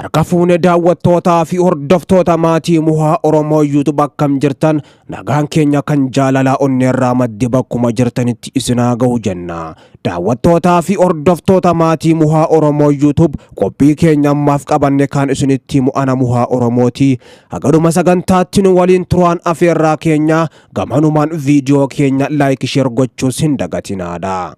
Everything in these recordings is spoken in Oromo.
Harkafuune daawwattootaa fi hordoftoota maatii muhaa Oromoo YouTube akkam jirtan nagaan keenya kan jaalalaa onneerraa madde bakkuma jirtanitti isinaa ga'u jenna. Daawwattootaa fi hordoftoota maatii muhaa Oromoo YouTube qophii keenya ammaaf qabanne kan isinitti mu'ana muhaa Oromooti. Hagaduma sagantaatti nu waliin turaan afeerraa keenya gamanumaan viidiyoo keenya like share gochuus hin dagatinaadha.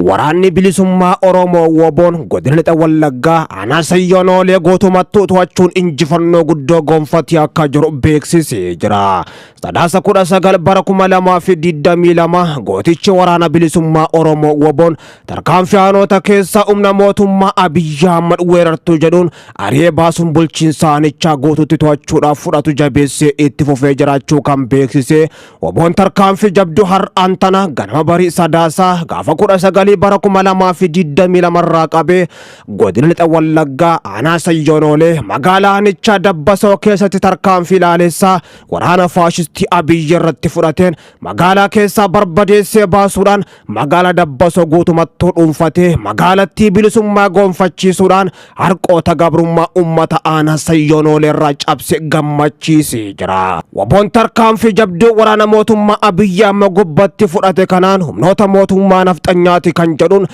Waraanni bilisummaa Oromoo WBO'n godina lixa Wallaggaa aanaa Sayyoonoolee gootumatti to'achuun injifannoo guddoo gonfatee akka jiru beeksisee jira. Sadaasa 19 bara 2022 gootichi waraana bilisummaa Oromoo WBO'n tarkaanfii aanota keessa humna mootummaa Abiyyi Ahmad weerartuu jedhuun ari'ee baasuun bulchiinsaanichaa gootutti to'achuudhaaf fudhatu jabeessee itti fufee jiraachuu kan beeksise. WBO'n tarkaanfii jabduu har'aan tana ganama barii sadaasaa gaafa 19 bara 2022 irraa qabee godina lixa Wallaggaa aanaa Sayyoonoolee magaalaa Aanichaa Dabbasoo keessatti tarkaanfii ilaalessaa waraana faashistii Abiyyi irratti fudhateen magaalaa keessaa barbadeessee baasuudhaan magaalaa Dabbasoo guutumatti dhuunfatee magaalattii bilisummaa gonfachiisuudhaan harqoota gabrummaa uummata aanaa Sayyoonoolee irraa cabse gammachiisee jira. WBO'n tarkaanfii jabduu waraana mootummaa Abiyyi Ahmad gubbatti fudhate kanaan humnoota mootummaa nafxanyaati kan jedhuun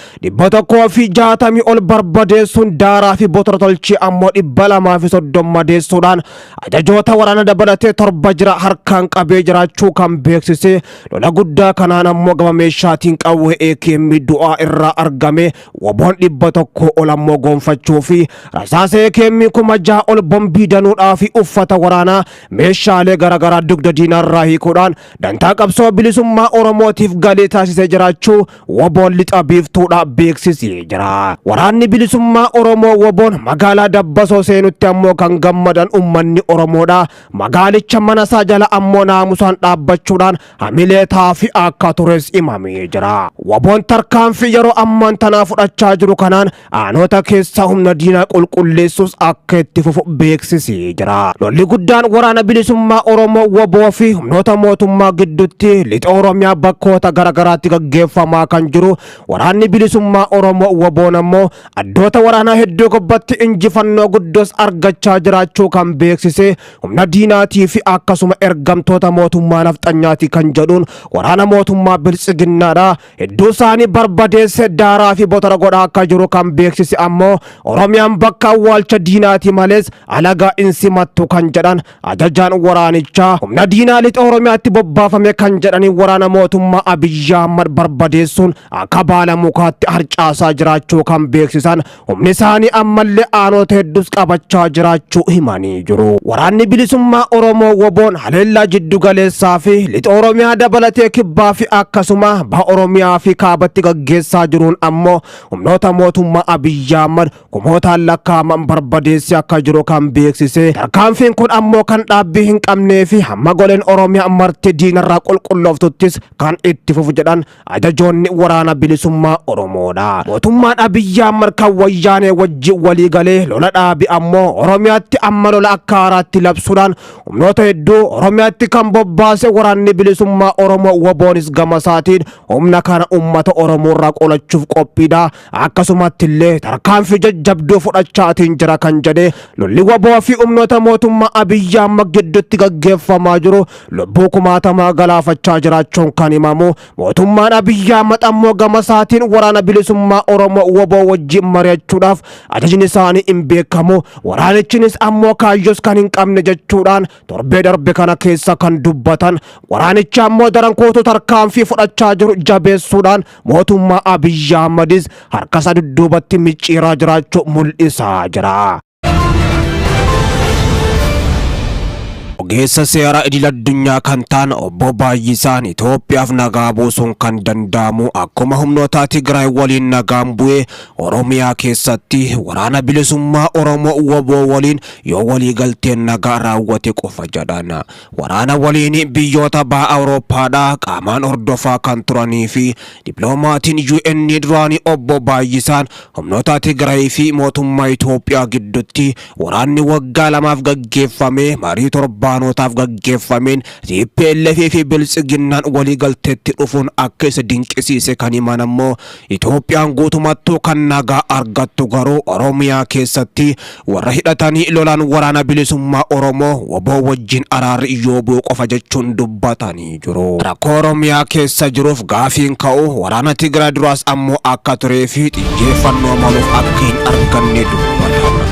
160 ol barbadeessuun daaraa fi botara tolchii ammoo 230 madeessuudhaan ajajoota waraana dabalatee 7 jira harkaan qabee jiraachuu kan beeksise. Lola guddaa kanaan ammoo gama meeshaatiin qawwee AKM du'aa irraa argame. WBO'n 100 ol ammoo gonfachuu fi rasaasa AKM 6,000 ol bombii danuudhaa fi uffata waraanaa meeshaalee garaagaraa dugda diinarraa hiikuudhaan dantaa qabsoo bilisummaa Oromootiif galii taasisee jiraachuu WBO'n lixa biiftuudha beeksisee jira. Waraanni bilisummaa Oromoo WBO'n magaalaa Dabbasoo seenutti ammoo kan gammadan ummanni Oromoodha. Magaalicha manasaa jala ammoo naamusaan dhaabbachuudhaan hamilee taafii akka tures himamee jira. WBO'n tarkaanfii yeroo ammaan tanaa fudhachaa jiru kanaan aanota keessa humna diinaa qulqulleessuus akka itti fufu beeksisee jira. Lolli guddaan waraana bilisummaa Oromoo WBO fi humnoota mootummaa gidduutti lixa Oromiyaa bakkoota garaagaraatti gaggeeffamaa kan jiru. Waraanni bilisummaa Oromoo WBO'n ammoo addoota waraanaa hedduu gubbatti injifannoo guddoos argachaa jiraachuu kan beeksise. Humna diinaatii fi akkasuma ergamtoota mootummaa nafxanyaati kan jedhuun waraana mootummaa biltsiginnaadha hedduu isaanii barbadeesse daaraa fi botara godhaa akka jiru kan beeksise. Ammoo Oromiyaan bakka awwaalcha diinaati malees alagaa insimattu kan jedhan ajajaan waraanichaa humna diinaa lixa Oromiyaatti bobbaafame kan jedhanii waraana mootummaa Abiyyi Ahmad barbadeessuun akka baala mukaatti harcaasaa jiraachuu kan beeksisan. Humni isaanii ammallee aanota hedduus qabachaa jiraachuu himanii jiru. Waraanni bilisummaa Oromoo WBO'n haleellaa jiddu galeessaa fi lixa Oromiyaa dabalatee kibbaa fi akkasuma baha Oromiyaa fi kaabatti gaggeessaa jiruun ammoo humnoota mootummaa Abiyyi Ahmad kumootaan lakkaa'aman barbadeessee akka jiru kan beeksise. Tarkaanfiin kun ammoo kan dhaabbii hin qabnee fi hamma goleen Oromiyaa marti diinarraa qulqulloftuttis kan itti fufu jedhan ajajoonni waraana bilisummaa Oromoodha. Mootummaan Abiyyi Ahmad kan wayyaanee wajjin walii galee lola dhaabi ammoo Oromiyaatti amma lola akka haaraatti labsuudhaan humnoota hedduu Oromiyaatti kan bobbaase. Waraanni bilisummaa Oromoo WBO'nis gama isaatiin humna kana uummata Oromoo irraa qolachuuf qophiidha. Akkasumatti illee tarkaanfii jajjabduu fudhachaatiin jira kan jedhe. Lolli WBO fi humnoota mootummaa Abiyyi Ahmad gidduutti gaggeeffamaa jiru lubbuu kumaatamaa galaafachaa jiraachuun kan himamu. Mootummaan Abiyyi Ahmad ammoo gama isaatiin waraana bilisummaa Oromoo WBO wajjin mari'achuudhaaf ajajni isaanii hin beekamu. Waraanichinis ammoo kaayyoos kan hin qabne jechuudhaan torbee darbe kana keessa kan dubbatan. Waraanichi ammoo daran kootu tarkaanfii fudhachaa jiru jabeessuudhaan mootummaa Abiyyi Ahmadis harkasaa dudduubatti micciiraa jiraachuu mul'isaa jira. Ogeessa seera idil addunyaa kan ta'an obbo Baayyisaan Itoophiyaaf nagaa buusuun kan danda'amu akkuma humnoota Tigraay waliin nagaan bu'ee Oromiyaa keessatti waraana bilisummaa Oromoo WBO waliin yoo walii galteen nagaa raawwate qofa jedhan. Waraana waliin biyyoota baha Awurooppaadhaa qaamaan hordofaa kan turanii fi dippiloomatiin UN duraanii obbo Baayyisaan humnoota Tigraay fi mootummaa Itoophiyaa gidduutti waraanni waggaa 2 gaggeeffame marii 7 Afrikaanotaaf gaggeeffameen TPLF fi Biltsiginnaan walii galteetti dhufuun akka isa dinqisiise kan himan ammoo Itoophiyaan guutumattuu kan nagaa argattu garuu Oromiyaa keessatti warra hidhatanii lolaan waraana bilisummaa Oromoo waboo wajjin araarri yoo bu'u qofa jechuun dubbatanii jiru. Rakkoo Oromiyaa keessa jiruuf gaafiin ka'u waraana Tigraay duraas ammoo akka turee fi xiyyeeffannoo maluuf akka hin arganne dubbatan.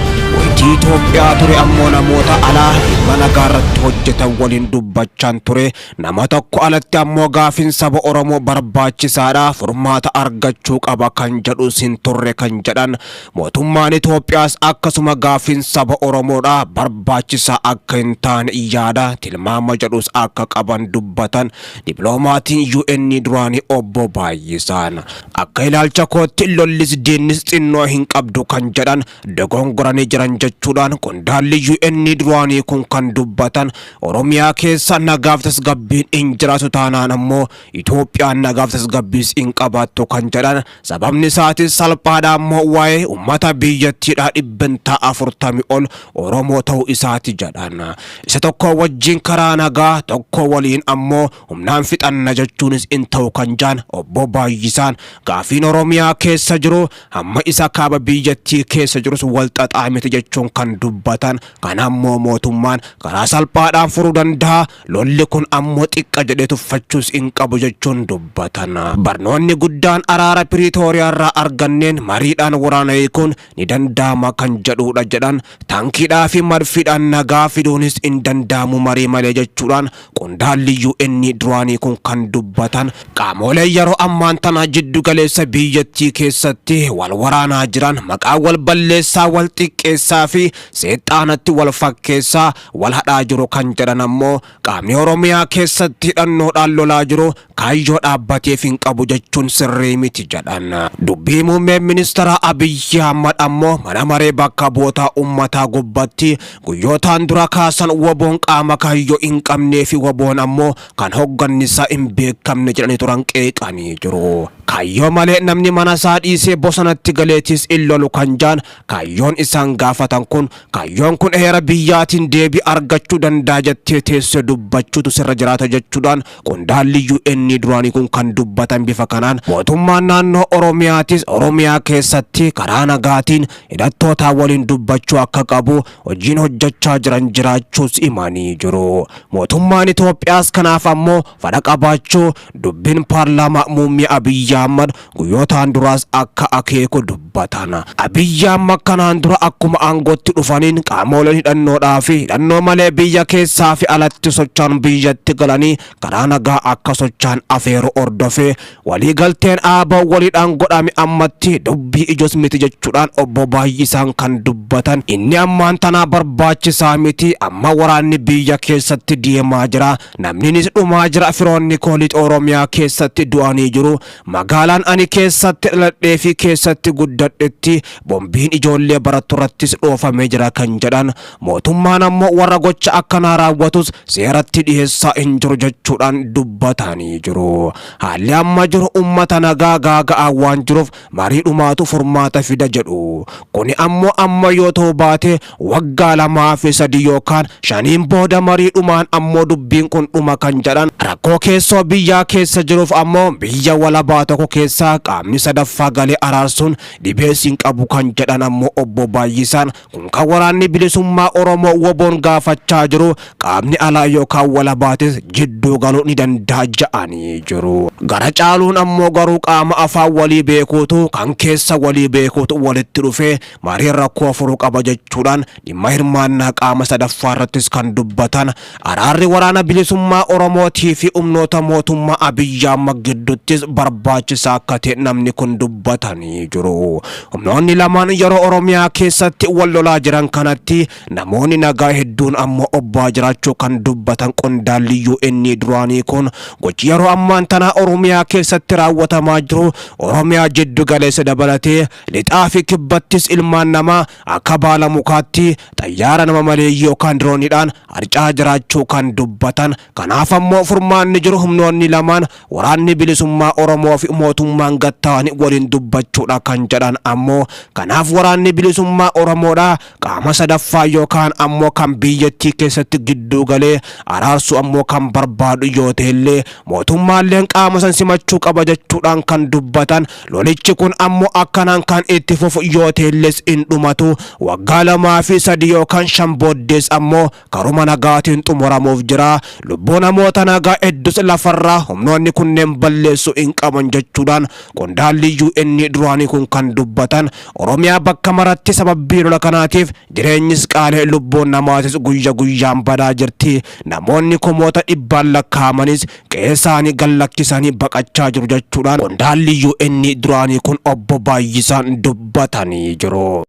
Itoophiyaa ture ammoo namoota alaa dhimma nagaa irratti hojjetan waliin dubbachaan ture. Nama tokko alatti ammoo gaafiin saba Oromoo barbaachisaadha, furmaata argachuu qaba kan jedhu sin turre kan jedhan. Mootummaan Itoophiyaas akkasuma gaafiin saba Oromoodha barbaachisaa akka hin taane yaada tilmaama jedhus akka qaban dubbatan. Dippiloomatiin UN duraanii obbo Baay'isaan akka ilaalcha kootti lollis diinnis xinnoo hin qabdu kan jedhan dogongoranii jiran jechuudhaan qondaalli UN duraanii kun kan dubbatan. Oromiyaa keessa nagaaf tasgabbiin hin jiraatu taanaan ammoo Itoophiyaan nagaaf tasgabbiis hin qabaattu kan jedhan. Sababni isaatis salphaadha ammoo waa'ee ummata biyyattiidhaa dhibbantaa 40 ol Oromoo ta'uu isaati jedhan. Isa tokko wajjin karaa nagaa tokko waliin ammoo humnaan fixanna jechuunis hin ta'u kan jedhan obbo Baay'isaan. Gaafiin Oromiyaa keessa jiru hamma isa kaaba biyyattii keessa jirus wal xaxaa miti jechuun kan dubbatan. Kan ammoo mootummaan karaa salphaadhaan furuu danda'a, lolli kun ammoo xiqqa jedhee tuffachuus hin qabu jechuun dubbatan. Barnoonni guddaan araara Piriitooriyaa irraa arganneen mariidhaan waraana hiikuun ni danda'ama kan jedhudha jedhan. Tankiidhaa fi marfiidhaan nagaa fiduunis hin danda'amu marii malee jechuudhaan qondaalli UN duraanii kun kan dubbatan. Qaamolee yeroo ammaan tana jiddu galeessa biyyattii keessatti wal waraanaa jiran maqaa wal balleessaa, wal xiqqeessaa fi seexaanatti wal fakkeessaa wal hadhaa jiru kan jedhan ammoo qaamni Oromiyaa keessatti hidhannoodhaan lolaa jiru kaayyoo dhaabbateef hin qabu jechuun sirrii miti jedhan. Dubbii muummeen ministeera Abiyyi Ahmad ammoo mana maree bakka bu'oota uummataa gubbatti guyyootaan dura kaasan waboon qaama kaayyoo hin qabnee fi waboon ammoo kan hooggannisaa hin beekamne jedhanii turan qeeqanii jiru. Kaayyoo malee namni mana isaa dhiisee bosonatti galeetis in lolu kan jedhan. Kaayyoon isaan gaafatan kun kaayyoon kun heera biyyaatiin deebii argachuu danda'a jettee teessee dubbachuutu sirra jiraata jechuudhaan qondaalli UN duraanii kun kan dubbatan. Bifa kanaan mootummaan naannoo Oromiyaatis Oromiyaa keessatti karaa nagaatiin hidhattoota waliin dubbachuu akka qabu hojiin hojjechaa jiran jiraachuus himanii jiru. Mootummaan Itoophiyaas kanaaf ammoo fedha qabaachuu dubbiin paarlaamaa muummee Abiyyi Ahmad guyyootaan duraas akka akeeku dubbatan. Abiyyi Ahmad kanaan dura akkuma aangootti dhufaniin qaamoleen hidhannoodhaa fi hidhannoo malee biyya keessaa fi alatti socho'an biyyatti galanii karaa nagaa akka socho'an afeeru ordofee walii galteen aabaa waliidhaan godhame ammatti dubbii ijoos miti jechuudhaan obbo Baay'isaan kan dubbatan. Inni ammaan tanaa barbaachisaa miti, amma waraanni biyya keessatti deemaa jira, namninis dhumaa jira, firoonni koolixa Oromiyaa keessatti du'anii jiru. Magaalaan ani keessatti dhaladhee fi keessatti guddadhetti bombiin ijoollee barattu irrattis dhoofamee jira kan jedhan. Mootummaan ammoo warra gocha akkanaa raawwatus seeratti dhiyeessaa hin jiru jechuudhaan dubbatanii jiru. Haalli amma jiru ummata nagaa gaaga'aa waan jiruuf marii dhumaatu furmaata fida jedhu. Kuni ammoo amma yoo ta'u baate waggaa 2 fi 3 yookaan 5 booda marii dhumaan ammoo dubbiin kun dhuma kan jedhan. Rakkoo keessoo biyyaa keessa jiruuf ammoo biyya walabaa tokko keessaa qaamni sadaffaa galee araarsuun dhibees hin qabu kan jedhan ammoo obbo Baay'isaan. Kun kan waraanni bilisummaa Oromoo waboon gaafachaa jiru qaamni alaa yookaan walabaatis jidduu galuu ni danda'a jedhanii jiru. Gara caaluun ammoo garuu qaama afaan walii beekuutu kan keessa walii beekuutu walitti dhufee marii rakkoo furuu qaba jechuudhaan dhimma hirmaannaa qaama sadaffaa irrattis kan dubbatan. Araarri waraana bilisummaa Oromootii fi humnoota mootummaa Abiyyi Ahmad gidduuttis barbaachisaa akka ta'e namni kun dubbatanii jiru. Humnoonni lamaan yeroo Oromiyaa keessatti wal lolaa jiran kanatti namoonni nagaa hedduun ammoo obbaa jiraachuu kan dubbatan qondaalli UN duraanii kun gochi yeroo ammaan tana Oromiyaa keessatti raawwatamaa jiru Oromiyaa jiddu galeessa dabalatee lixaa fi kibbattis ilmaan namaa akka baala mukaatti xayyaara nama malee yookaan dirooniidhaan harcaa jiraachuu kan dubbatan. Kanaaf ammoo furmaanni jiru humnoonni lamaan waraanni bilisummaa Oromoo fi mootummaan gattaa'anii waliin dubbachuudha kan jedhan ammoo kanaaf waraanni bilisummaa Oromoodha Itoophiyaa qaama sadaffaa yookaan ammoo kan biyyattii keessatti gidduu galee araarsu ammoo kan barbaadu yoo ta'ellee mootummaalleen qaama san simachuu qaba jechuudhaan kan dubbatan. Lolichi kun ammoo akkanaan kan itti fufu yoo ta'ellees hin dhumatu. Waggaa 2 fi 3 yookaan 5 booddees ammoo karuma nagaatiin xumuramuuf jira. Lubbuu namoota nagaa hedduus lafarraa humnoonni kunneen balleessuu hin qaban jechuudhaan qondaalli UN duraanii kun kan dubbatan. Oromiyaa bakka maratti sababii lola kanaatiif jireenyis qaalee lubbuun namaatis guyya guyyaan badaa jirti. Namoonni kumoota dhibbaan lakkaa'amanis qe'ee isaanii gallakkisanii baqachaa jiru jechuudhaan qondaalli UN duraanii kun obbo Baayyisaan dubbatanii jiru.